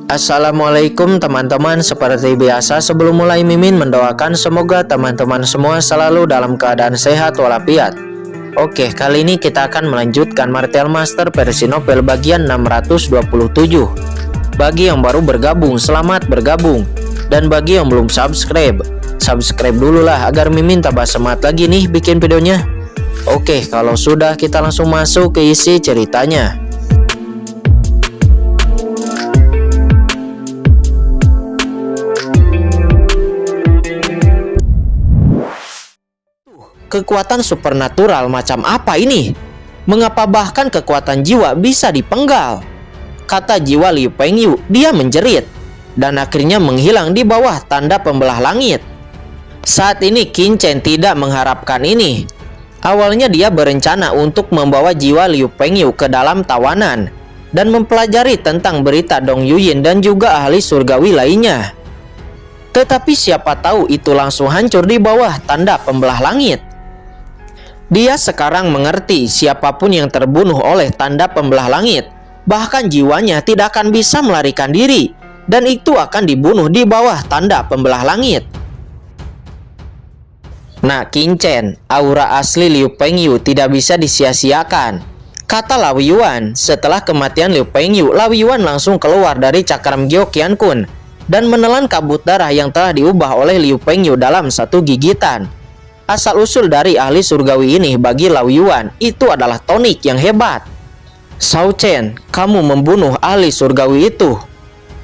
Assalamualaikum teman-teman, seperti biasa sebelum mulai Mimin mendoakan semoga teman-teman semua selalu dalam keadaan sehat walafiat. Oke, kali ini kita akan melanjutkan Martial Master versi novel bagian 627. Bagi yang baru bergabung, selamat bergabung. Dan bagi yang belum subscribe dulu lah agar Mimin tambah semangat lagi nih bikin videonya. Oke, kalau sudah kita langsung masuk ke isi ceritanya. Kekuatan supernatural macam apa ini? Mengapa bahkan kekuatan jiwa bisa dipenggal? Kata jiwa Liu Pengyu, dia menjerit dan akhirnya menghilang di bawah tanda pembelah langit. Saat ini Qin Chen tidak mengharapkan ini. Awalnya dia berencana untuk membawa jiwa Liu Pengyu ke dalam tawanan dan mempelajari tentang berita Dong Yuyin dan juga ahli surgawi lainnya. Tetapi siapa tahu itu langsung hancur di bawah tanda pembelah langit. Dia sekarang mengerti siapapun yang terbunuh oleh tanda pembelah langit, bahkan jiwanya tidak akan bisa melarikan diri, dan itu akan dibunuh di bawah tanda pembelah langit. Nah, Qin Chen, aura asli Liu Pengyu tidak bisa disia-siakan. Kata Lao Yuan, setelah kematian Liu Pengyu, Lao Yuan langsung keluar dari cakram Gyo Qiankun dan menelan kabut darah yang telah diubah oleh Liu Pengyu dalam satu gigitan. Asal-usul dari ahli surgawi ini bagi Lao Yuan itu adalah tonik yang hebat. Shao Chen, kamu membunuh ahli surgawi itu.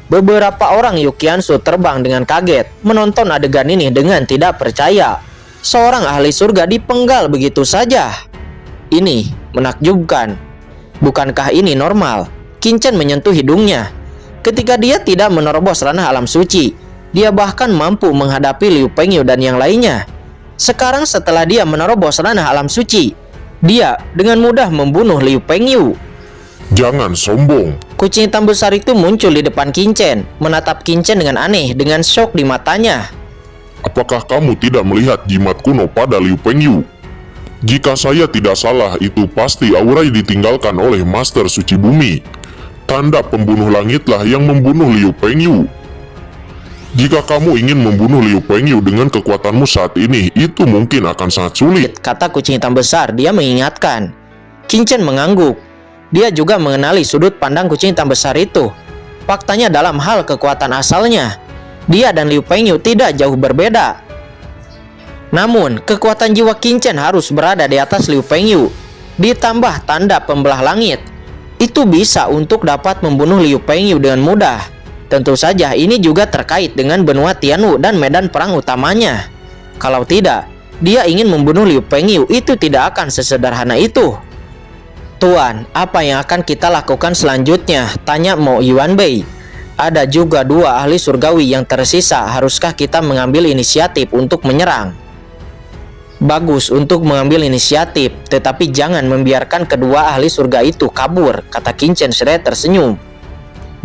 Beberapa orang Yuqiansu terbang dengan kaget menonton adegan ini dengan tidak percaya. Seorang ahli surga dipenggal begitu saja. Ini menakjubkan. Bukankah ini normal? Qin Chen menyentuh hidungnya. Ketika dia tidak menerobos ranah alam suci, dia bahkan mampu menghadapi Liu Pengyu dan yang lainnya. Sekarang setelah dia menerobos ranah alam suci, dia dengan mudah membunuh Liu Pengyu. Jangan sombong. Kucing hitam besar itu muncul di depan Qin Chen, menatap Qin Chen dengan aneh dengan syok di matanya. Apakah kamu tidak melihat jimat kuno pada Liu Pengyu? Jika saya tidak salah, itu pasti aura yang ditinggalkan oleh Master Suci Bumi. Tanda pembunuh langitlah yang membunuh Liu Pengyu. Jika kamu ingin membunuh Liu Pengyu dengan kekuatanmu saat ini, itu mungkin akan sangat sulit. Kata kucing hitam besar, dia mengingatkan. Qin Chen mengangguk. Dia juga mengenali sudut pandang kucing hitam besar itu. Faktanya dalam hal kekuatan asalnya, dia dan Liu Pengyu tidak jauh berbeda. Namun, kekuatan jiwa Qin Chen harus berada di atas Liu Pengyu. Ditambah tanda pembelah langit, itu bisa untuk dapat membunuh Liu Pengyu dengan mudah. Tentu saja ini juga terkait dengan benua Tianwu dan medan perang utamanya. Kalau tidak, dia ingin membunuh Liu Pengyu itu tidak akan sesederhana itu. Tuan, apa yang akan kita lakukan selanjutnya? Tanya Mo Yuanbei. Ada juga dua ahli surgawi yang tersisa. Haruskah kita mengambil inisiatif untuk menyerang? Bagus untuk mengambil inisiatif, tetapi jangan membiarkan kedua ahli surga itu kabur, kata Qin Chen tersenyum.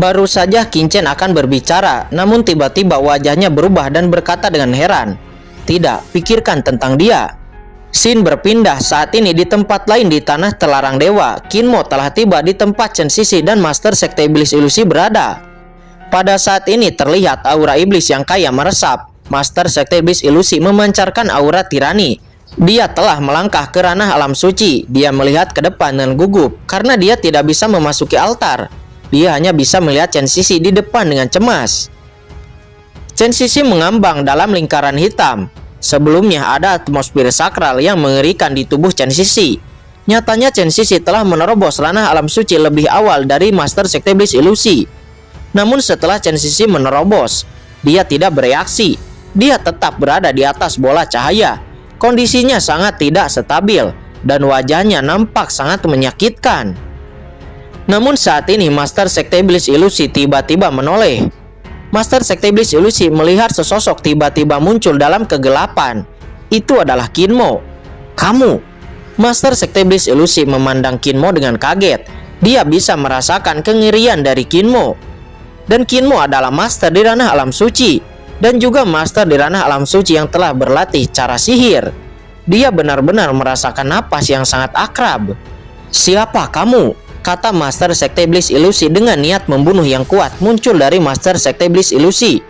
Baru saja Qin Chen akan berbicara, namun tiba-tiba wajahnya berubah dan berkata dengan heran. Tidak, pikirkan tentang dia. Scene berpindah saat ini di tempat lain di tanah Telarang Dewa. Qin Mo telah tiba di tempat Chen Sisi dan Master Sekte Iblis Ilusi berada. Pada saat ini terlihat aura iblis yang kaya meresap. Master Sekte Iblis Ilusi memancarkan aura tirani. Dia telah melangkah ke ranah alam suci. Dia melihat ke depan dengan gugup karena dia tidak bisa memasuki altar. Dia hanya bisa melihat Chen Sisi di depan dengan cemas. Chen Sisi mengambang dalam lingkaran hitam. Sebelumnya ada atmosfer sakral yang mengerikan di tubuh Chen Sisi. Nyatanya Chen Sisi telah menerobos ranah alam suci lebih awal dari Master Sekte Iblis Ilusi. Namun setelah Chen Sisi menerobos, dia tidak bereaksi. Dia tetap berada di atas bola cahaya. Kondisinya sangat tidak stabil dan wajahnya nampak sangat menyakitkan. Namun saat ini Master Sekte Iblis Ilusi tiba-tiba menoleh. Master Sekte Iblis Ilusi melihat sesosok tiba-tiba muncul dalam kegelapan. Itu adalah Qin Mo. Kamu? Master Sekte Iblis Ilusi memandang Qin Mo dengan kaget. Dia bisa merasakan kengerian dari Qin Mo. Dan Qin Mo adalah master di ranah alam suci, dan juga master di ranah alam suci yang telah berlatih cara sihir. Dia benar-benar merasakan napas yang sangat akrab. Siapa kamu? kata Master Sekte Iblis Ilusi dengan niat membunuh yang kuat muncul dari Master Sekte Iblis Ilusi.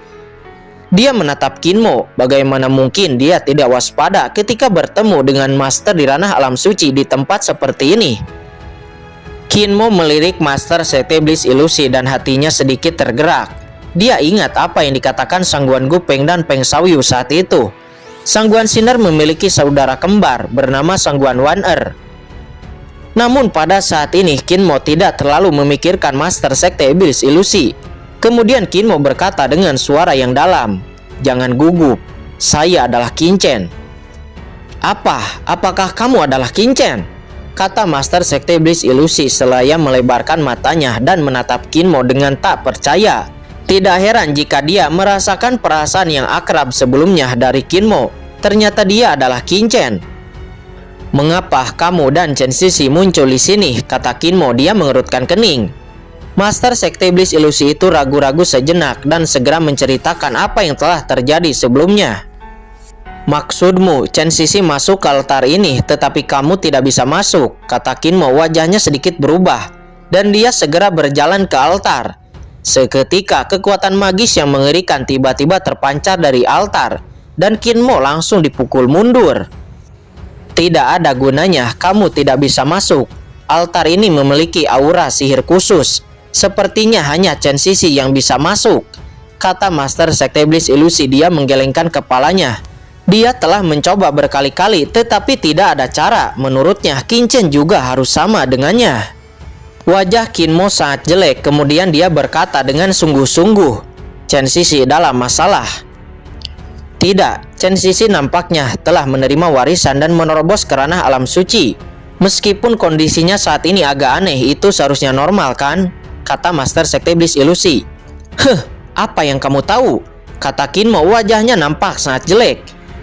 Dia menatap Kinmo, bagaimana mungkin dia tidak waspada ketika bertemu dengan Master di ranah alam suci di tempat seperti ini. Kinmo melirik Master Sekte Iblis Ilusi dan hatinya sedikit tergerak. Dia ingat apa yang dikatakan Sangguan Gupeng dan Peng Xiaoyu saat itu. Sangguan Sinar memiliki saudara kembar bernama Sangguan Wan-er. Namun pada saat ini Kinmo tidak terlalu memikirkan Master Sekte Iblis Ilusi. Kemudian Kinmo berkata dengan suara yang dalam, "Jangan gugup, saya adalah Qinchen." Apakah kamu adalah Qinchen?" kata Master Sekte Iblis Ilusi selaya melebarkan matanya dan menatap Kinmo dengan tak percaya. Tidak heran jika dia merasakan perasaan yang akrab sebelumnya dari Kinmo. Ternyata dia adalah Qinchen. "Mengapa kamu dan Chen Sisi muncul di sini?" kata Kinmo. Dia mengerutkan kening. Master Sekte Iblis Ilusi itu ragu-ragu sejenak dan segera menceritakan apa yang telah terjadi sebelumnya. "Maksudmu Chen Sisi masuk ke altar ini tetapi kamu tidak bisa masuk," kata Kinmo. Wajahnya sedikit berubah dan dia segera berjalan ke altar. Seketika kekuatan magis yang mengerikan tiba-tiba terpancar dari altar dan Kinmo langsung dipukul mundur. "Tidak ada gunanya, kamu tidak bisa masuk. Altar ini memiliki aura sihir khusus. Sepertinya hanya Chen Sisi yang bisa masuk," kata Master Sekte Iblis Ilusi. Dia menggelengkan kepalanya. Dia telah mencoba berkali-kali tetapi tidak ada cara. Menurutnya Qinchen juga harus sama dengannya. Wajah Kinmo sangat jelek. Kemudian dia berkata dengan sungguh-sungguh, "Chen Sisi dalam masalah." Tidak, Chen Sisi nampaknya telah menerima warisan dan menerobos ke ranah alam suci. Meskipun kondisinya saat ini agak aneh, itu seharusnya normal kan? Kata Master Sekte Iblis Ilusi. Apa yang kamu tahu? Kata Kinmo. Wajahnya nampak sangat jelek.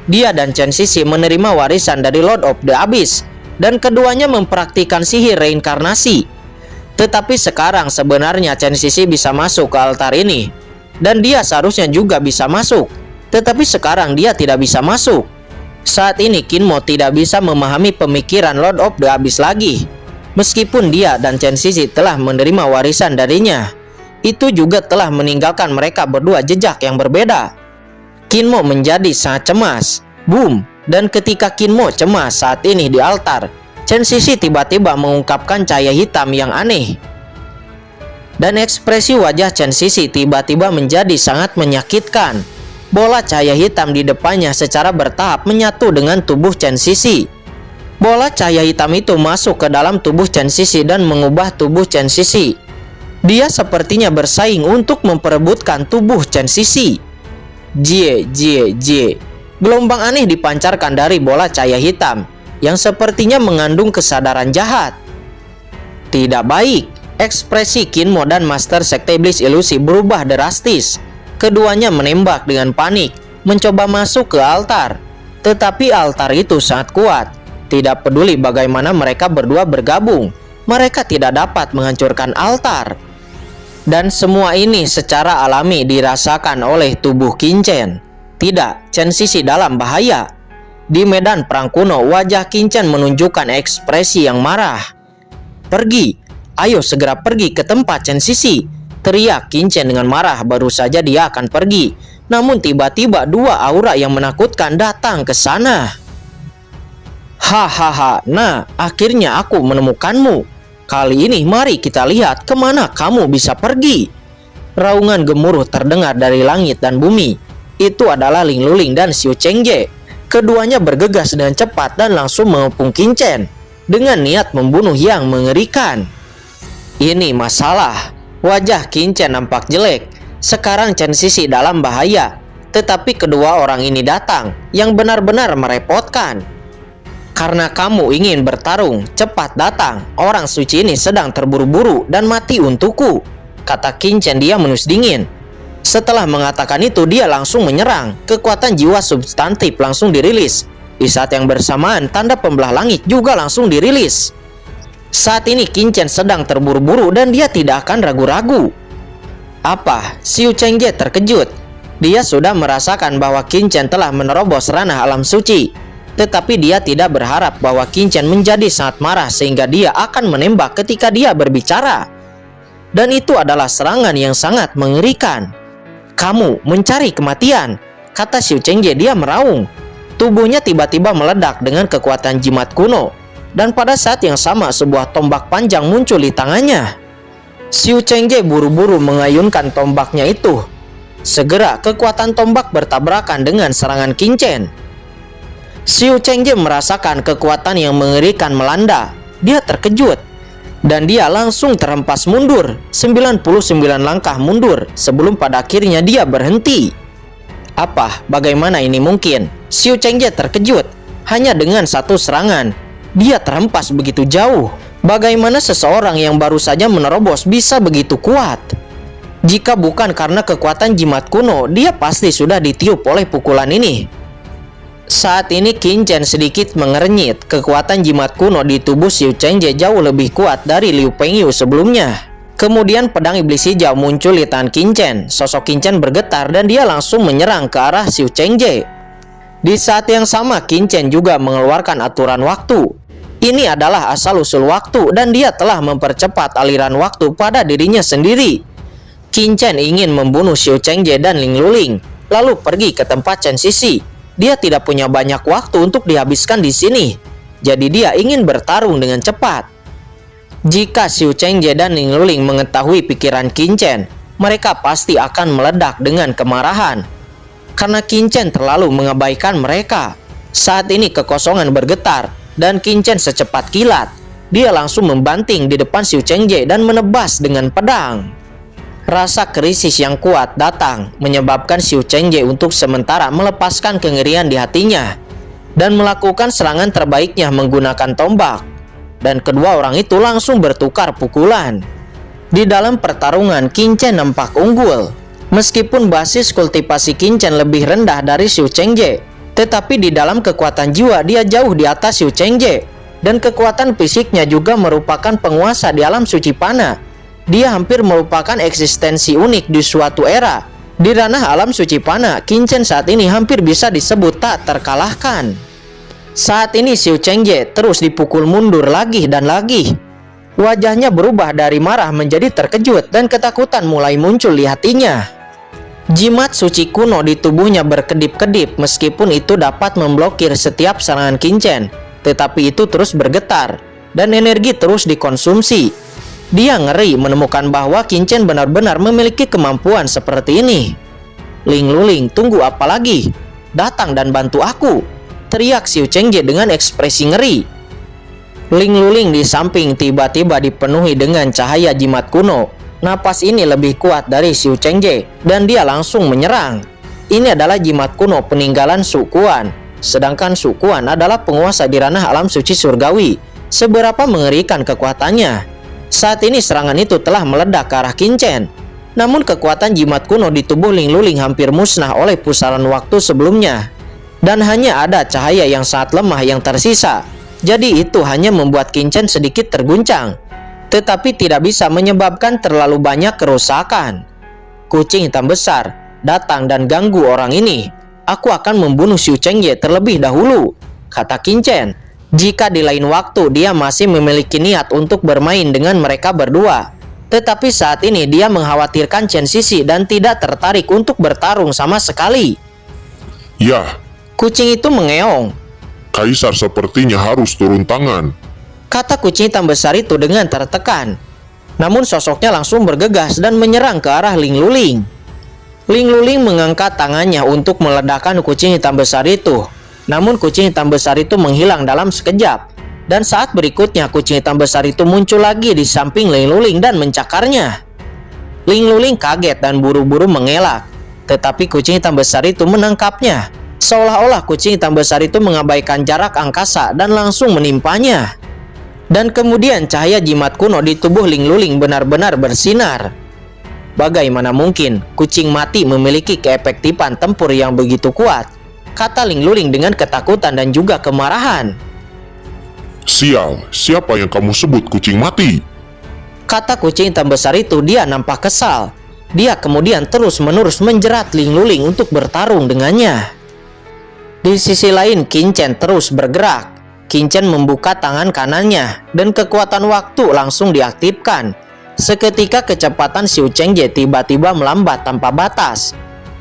Dia dan Chen Sisi menerima warisan dari Lord of the Abyss dan keduanya mempraktikkan sihir reinkarnasi. Tetapi sekarang sebenarnya Chen Sisi bisa masuk ke altar ini dan dia seharusnya juga bisa masuk. Tetapi sekarang dia tidak bisa masuk. Saat ini Kinmo tidak bisa memahami pemikiran Lord of the Abyss lagi. Meskipun dia dan Chen Sisi telah menerima warisan darinya, itu juga telah meninggalkan mereka berdua jejak yang berbeda. Kinmo menjadi sangat cemas. Boom! Dan ketika Kinmo cemas saat ini di altar, Chen Sisi tiba-tiba mengungkapkan cahaya hitam yang aneh. Dan ekspresi wajah Chen Sisi tiba-tiba menjadi sangat menyakitkan. Bola cahaya hitam di depannya secara bertahap menyatu dengan tubuh Chen Sisi. Bola cahaya hitam itu masuk ke dalam tubuh Chen Sisi dan mengubah tubuh Chen Sisi. Dia sepertinya bersaing untuk memperebutkan tubuh Chen Sisi. Jie. Gelombang aneh dipancarkan dari bola cahaya hitam yang sepertinya mengandung kesadaran jahat. Tidak baik. Ekspresi Kinmo dan Master Sekte Iblis Ilusi berubah drastis. Keduanya menembak dengan panik, mencoba masuk ke altar. Tetapi altar itu sangat kuat. Tidak peduli bagaimana mereka berdua bergabung, mereka tidak dapat menghancurkan altar. Dan semua ini secara alami dirasakan oleh tubuh Qinchen. Tidak, Chen Sisi dalam bahaya. Di medan perang kuno, wajah Qinchen menunjukkan ekspresi yang marah. "Pergi, ayo segera pergi ke tempat Chen Sisi," teriak Qinchen dengan marah. Baru saja dia akan pergi, namun tiba-tiba dua aura yang menakutkan datang ke sana. Hahaha, nah akhirnya aku menemukanmu. Kali ini mari kita lihat kemana kamu bisa pergi. Raungan gemuruh terdengar dari langit dan bumi. Itu adalah Ling Luling dan Xiu Chengje. Keduanya bergegas dengan cepat dan langsung mengepung Qinchen dengan niat membunuh yang mengerikan. Ini masalah. Wajah Qinchen nampak jelek. Sekarang Chen Sisi dalam bahaya. Tetapi kedua orang ini datang yang benar-benar merepotkan. Karena kamu ingin bertarung, cepat datang. Orang suci ini sedang terburu-buru dan mati untukku, kata Qinchen. Dia menus dingin. Setelah mengatakan itu, dia langsung menyerang. Kekuatan jiwa substantif langsung dirilis. Di saat yang bersamaan, tanda pembelah langit juga langsung dirilis. Saat ini Qinchen sedang terburu-buru dan dia tidak akan ragu-ragu. Apa? Xiu Chengje terkejut. Dia sudah merasakan bahwa Qinchen telah menerobos ranah alam suci. Tetapi dia tidak berharap bahwa Qin Chen menjadi sangat marah sehingga dia akan menembak ketika dia berbicara. Dan itu adalah serangan yang sangat mengerikan. "Kamu mencari kematian," kata Xiu Chengje. Dia meraung. Tubuhnya tiba-tiba meledak dengan kekuatan jimat kuno. Dan pada saat yang sama sebuah tombak panjang muncul di tangannya. Xiu Chengje buru-buru mengayunkan tombaknya itu. Segera kekuatan tombak bertabrakan dengan serangan Qin Chen. Xiu Chengje merasakan kekuatan yang mengerikan melanda. Dia terkejut. Dan dia langsung terhempas mundur 99 langkah mundur sebelum pada akhirnya dia berhenti. Apa? Bagaimana ini mungkin? Xiu Chengje terkejut. Hanya dengan satu serangan, dia terhempas begitu jauh. Bagaimana seseorang yang baru saja menerobos bisa begitu kuat? Jika bukan karena kekuatan jimat kuno, dia pasti sudah ditiup oleh pukulan ini. Saat ini Qin Chen sedikit mengernyit. Kekuatan jimat kuno di tubuh Xiu Chengje jauh lebih kuat dari Liu Pengyu sebelumnya. Kemudian pedang iblis hijau muncul di tangan Qin Chen. Sosok Qin Chen bergetar dan dia langsung menyerang ke arah Xiu Chengje. Di saat yang sama Qin Chen juga mengeluarkan aturan waktu. Ini adalah asal-usul waktu dan dia telah mempercepat aliran waktu pada dirinya sendiri. Qin Chen ingin membunuh Xiu Chengje dan Ling Luling, lalu pergi ke tempat Chen Sisi. Dia tidak punya banyak waktu untuk dihabiskan di sini. Jadi dia ingin bertarung dengan cepat. Jika Xiu Chengje dan Ling Luling mengetahui pikiran Qin Chen, mereka pasti akan meledak dengan kemarahan. Karena Qin Chen terlalu mengabaikan mereka. Saat ini kekosongan bergetar dan Qin Chen secepat kilat. Dia langsung membanting di depan Xiu Chengje dan menebas dengan pedang. Rasa krisis yang kuat datang, menyebabkan Xiu Chengje untuk sementara melepaskan kengerian di hatinya dan melakukan serangan terbaiknya menggunakan tombak. Dan kedua orang itu langsung bertukar pukulan. Di dalam pertarungan, Qin Chen nampak unggul. Meskipun basis kultivasi Qin Chen lebih rendah dari Xiu Chengje, tetapi di dalam kekuatan jiwa dia jauh di atas Xiu Chengje. Dan kekuatan fisiknya juga merupakan penguasa di alam suci panah. Dia hampir merupakan eksistensi unik di suatu era. Di ranah alam suci panah, Qin Chen saat ini hampir bisa disebut tak terkalahkan. Saat ini Xiu Chengje terus dipukul mundur lagi dan lagi. Wajahnya berubah dari marah menjadi terkejut dan ketakutan mulai muncul di hatinya. Jimat suci kuno di tubuhnya berkedip-kedip meskipun itu dapat memblokir setiap serangan Qin Chen. Tetapi itu terus bergetar dan energi terus dikonsumsi. Dia ngeri menemukan bahwa Qin Chen benar-benar memiliki kemampuan seperti ini. "Ling Luling, tunggu apa lagi? Datang dan bantu aku!" teriak Xiu Chengje dengan ekspresi ngeri. Ling Luling di samping tiba-tiba dipenuhi dengan cahaya jimat kuno. Napas ini lebih kuat dari Xiu Chengje dan dia langsung menyerang. Ini adalah jimat kuno peninggalan Su Quan. Sedangkan Su Quan adalah penguasa di ranah alam suci surgawi. Seberapa mengerikan kekuatannya. Saat ini serangan itu telah meledak ke arah Qin Chen. Namun kekuatan jimat kuno di tubuh Ling Luling hampir musnah oleh pusaran waktu sebelumnya. Dan hanya ada cahaya yang sangat lemah yang tersisa. Jadi itu hanya membuat Qin Chen sedikit terguncang. Tetapi tidak bisa menyebabkan terlalu banyak kerusakan. "Kucing hitam besar, datang dan ganggu orang ini. Aku akan membunuh Xiu Chengje terlebih dahulu," kata Qin Chen. Jika di lain waktu dia masih memiliki niat untuk bermain dengan mereka berdua. Tetapi saat ini dia mengkhawatirkan Chen Sisi dan tidak tertarik untuk bertarung sama sekali. "Ya," kucing itu mengeong. "Kaisar sepertinya harus turun tangan," kata kucing hitam besar itu dengan tertekan. Namun sosoknya langsung bergegas dan menyerang ke arah Ling Luling. Ling Luling mengangkat tangannya untuk meledakkan kucing hitam besar itu. Namun kucing hitam besar itu menghilang dalam sekejap. Dan saat berikutnya kucing hitam besar itu muncul lagi di samping Ling Luling dan mencakarnya. Ling Luling kaget dan buru-buru mengelak. Tetapi kucing hitam besar itu menangkapnya. Seolah-olah kucing hitam besar itu mengabaikan jarak angkasa dan langsung menimpanya. Dan kemudian cahaya jimat kuno di tubuh Ling Luling benar-benar bersinar. Bagaimana mungkin kucing mati memiliki keefektifan tempur yang begitu kuat? Kata Ling Luling dengan ketakutan dan juga kemarahan. "Sial, siapa yang kamu sebut kucing mati?" Kata kucing hitam besar itu. Dia nampak kesal. Dia kemudian terus-menerus menjerat Ling Luling untuk bertarung dengannya. Di sisi lain, Qin terus bergerak. Qin membuka tangan kanannya dan kekuatan waktu langsung diaktifkan. Seketika kecepatan Xiu Chengje tiba-tiba melambat tanpa batas.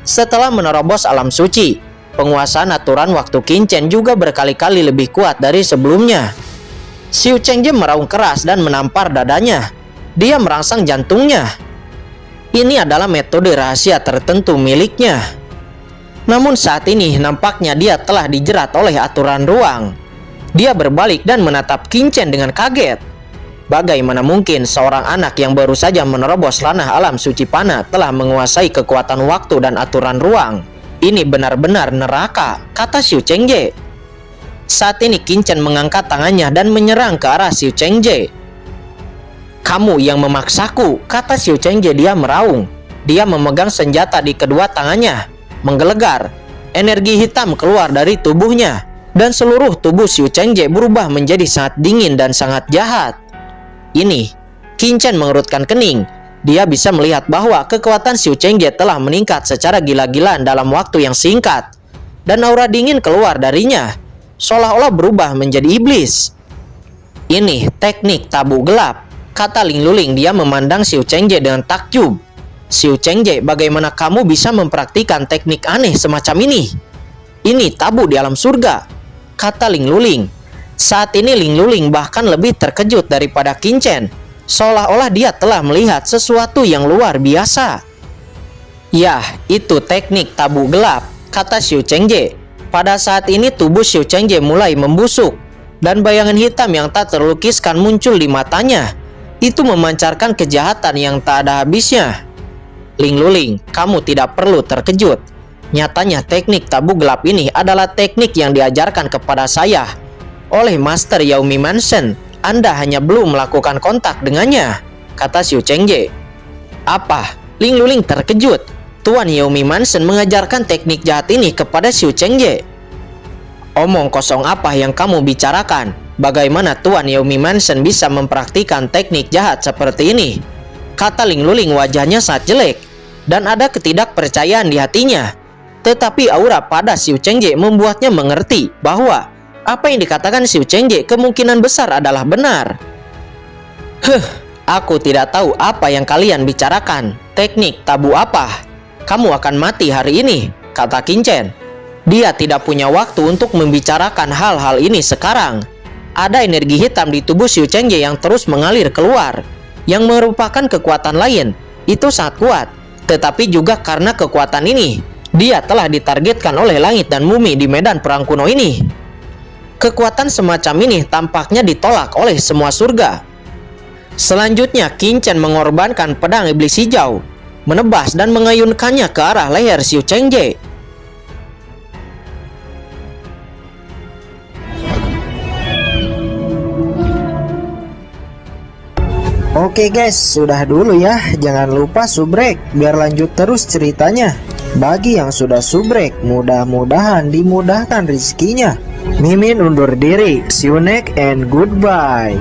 Setelah menerobos alam suci, penguasaan aturan waktu Qin juga berkali-kali lebih kuat dari sebelumnya. Xiu Chengje meraung keras dan menampar dadanya. Dia merangsang jantungnya. Ini adalah metode rahasia tertentu miliknya. Namun saat ini nampaknya dia telah dijerat oleh aturan ruang. Dia berbalik dan menatap Qin dengan kaget. Bagaimana mungkin seorang anak yang baru saja menerobos ranah alam suci panah telah menguasai kekuatan waktu dan aturan ruang? Ini benar-benar neraka, kata Xiu Chengje. Saat ini Qin mengangkat tangannya dan menyerang ke arah Xiu Chengje. Kamu yang memaksaku, kata Xiu Chengje. Dia meraung. Dia memegang senjata di kedua tangannya. Menggelegar, energi hitam keluar dari tubuhnya, dan seluruh tubuh Xiu Chengje berubah menjadi sangat dingin dan sangat jahat. Ini, Qin mengerutkan kening. Dia bisa melihat bahwa kekuatan Xiu Chengje telah meningkat secara gila-gilaan dalam waktu yang singkat, dan aura dingin keluar darinya, seolah-olah berubah menjadi iblis. Ini teknik tabu gelap, kata Ling Luling. Dia memandang Xiu Chengje dengan takjub. Xiu Chengje, bagaimana kamu bisa mempraktikkan teknik aneh semacam ini? Ini tabu di alam surga, kata Ling Luling. Saat ini Ling Luling bahkan lebih terkejut daripada Qin, seolah-olah dia telah melihat sesuatu yang luar biasa. Yah, itu teknik tabu gelap, kata Xiu Chengje. Pada saat ini tubuh Xiu Chengje mulai membusuk, dan bayangan hitam yang tak terlukiskan muncul di matanya. Itu memancarkan kejahatan yang tak ada habisnya. Ling Luling, kamu tidak perlu terkejut. Nyatanya teknik tabu gelap ini adalah teknik yang diajarkan kepada saya oleh Master Yao Mi Mansion. Anda hanya belum melakukan kontak dengannya, kata Xiu Chengje. Apa? Ling Luling terkejut. Tuan Yao Mi Mansion mengajarkan teknik jahat ini kepada Xiu Chengje. Omong kosong apa yang kamu bicarakan? Bagaimana Tuan Yao Mi Mansion bisa mempraktikkan teknik jahat seperti ini? Kata Ling Luling, wajahnya sangat jelek dan ada ketidakpercayaan di hatinya. Tetapi aura pada Xiu Chengje membuatnya mengerti bahwa apa yang dikatakan Xiu Chengje kemungkinan besar adalah benar. Aku tidak tahu apa yang kalian bicarakan. Teknik tabu apa? Kamu akan mati hari ini, kata Qin. Dia tidak punya waktu untuk membicarakan hal-hal ini sekarang. Ada energi hitam di tubuh Xiu Chengje yang terus mengalir keluar, yang merupakan kekuatan lain. Itu sangat kuat. Tetapi juga karena kekuatan ini, dia telah ditargetkan oleh langit dan bumi di medan perang kuno ini. Kekuatan semacam ini tampaknya ditolak oleh semua surga. Selanjutnya Qin mengorbankan pedang iblis hijau, menebas dan mengayunkannya ke arah leher Xiu Chengje. Oke guys, sudah dulu ya. Jangan lupa subrek biar lanjut terus ceritanya. Bagi yang sudah subrek, mudah-mudahan dimudahkan rezekinya. Mimin undur diri. See you next and goodbye.